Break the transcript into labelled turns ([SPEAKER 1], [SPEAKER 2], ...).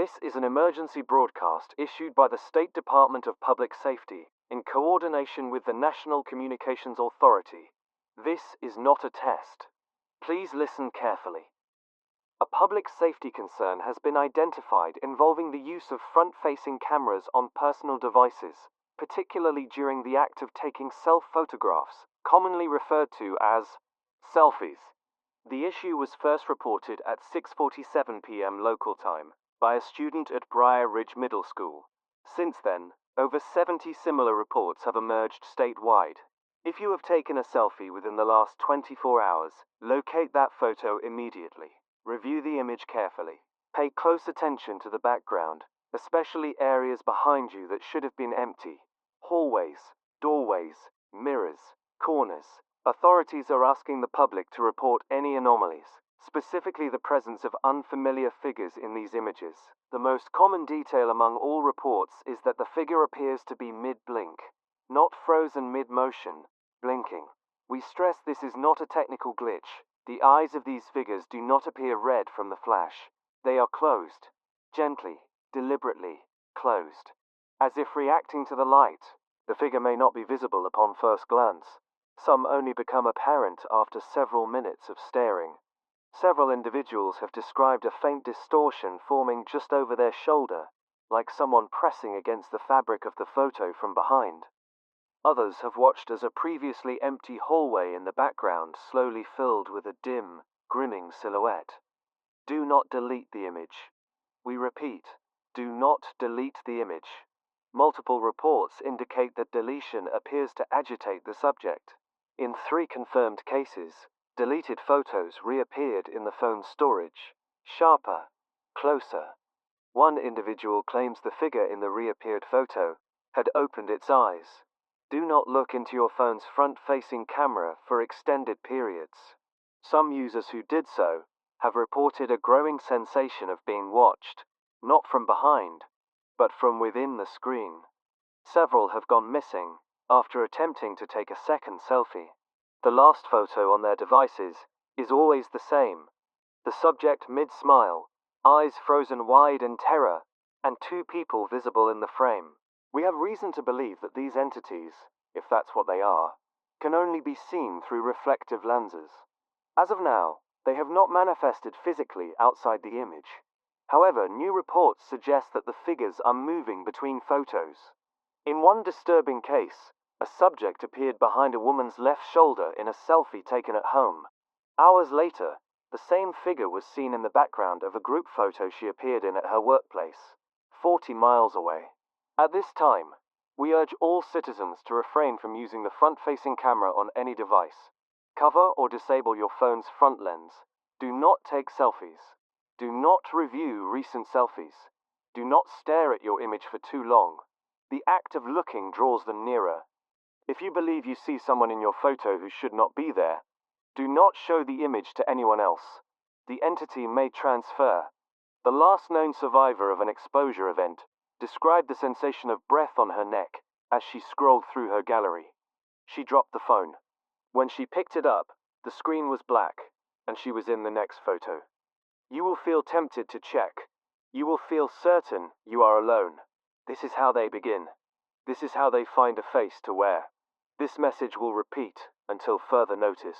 [SPEAKER 1] This is an emergency broadcast issued by the State Department of Public Safety in coordination with the National Communications Authority. This is not a test. Please listen carefully. A public safety concern has been identified involving the use of front-facing cameras on personal devices, particularly during the act of taking self-photographs, commonly referred to as selfies. The issue was first reported at 6:47 p.m. local time by a student at Briar Ridge Middle School. Since then, over 70 similar reports have emerged statewide. If you have taken a selfie within the last 24 hours, locate that photo immediately. Review the image carefully. Pay close attention to the background, especially areas behind you that should have been empty. Hallways, doorways, mirrors, corners. Authorities are asking the public to report any anomalies, specifically the presence of unfamiliar figures in these images. The most common detail among all reports is that the figure appears to be mid-blink, not frozen mid-motion, blinking. We stress this is not a technical glitch. The eyes of these figures do not appear red from the flash. They are closed, gently, deliberately closed, as if reacting to the light. The figure may not be visible upon first glance. Some only become apparent after several minutes of staring. Several individuals have described a faint distortion forming just over their shoulder, like someone pressing against the fabric of the photo from behind. Others have watched as a previously empty hallway in the background slowly filled with a dim, grinning silhouette. Do not delete the image. We repeat, do not delete the image. Multiple reports indicate that deletion appears to agitate the subject. In 3 confirmed cases, deleted photos reappeared in the phone's storage, sharper, closer. One individual claims the figure in the reappeared photo had opened its eyes. Do not look into your phone's front-facing camera for extended periods. Some users who did so have reported a growing sensation of being watched, not from behind, but from within the screen. Several have gone missing after attempting to take a second selfie. The last photo on their devices is always the same. The subject mid-smile, eyes frozen wide in terror, and 2 people visible in the frame. We have reason to believe that these entities, if that's what they are, can only be seen through reflective lenses. As of now, they have not manifested physically outside the image. However, new reports suggest that the figures are moving between photos. In one disturbing case, a subject appeared behind a woman's left shoulder in a selfie taken at home. Hours later, the same figure was seen in the background of a group photo she appeared in at her workplace, 40 miles away. At this time, we urge all citizens to refrain from using the front-facing camera on any device. Cover or disable your phone's front lens. Do not take selfies. Do not review recent selfies. Do not stare at your image for too long. The act of looking draws them nearer. If you believe you see someone in your photo who should not be there, do not show the image to anyone else. The entity may transfer. The last known survivor of an exposure event described the sensation of breath on her neck as she scrolled through her gallery. She dropped the phone. When she picked it up, the screen was black, and she was in the next photo. You will feel tempted to check. You will feel certain you are alone. This is how they begin. This is how they find a face to wear. This message will repeat until further notice.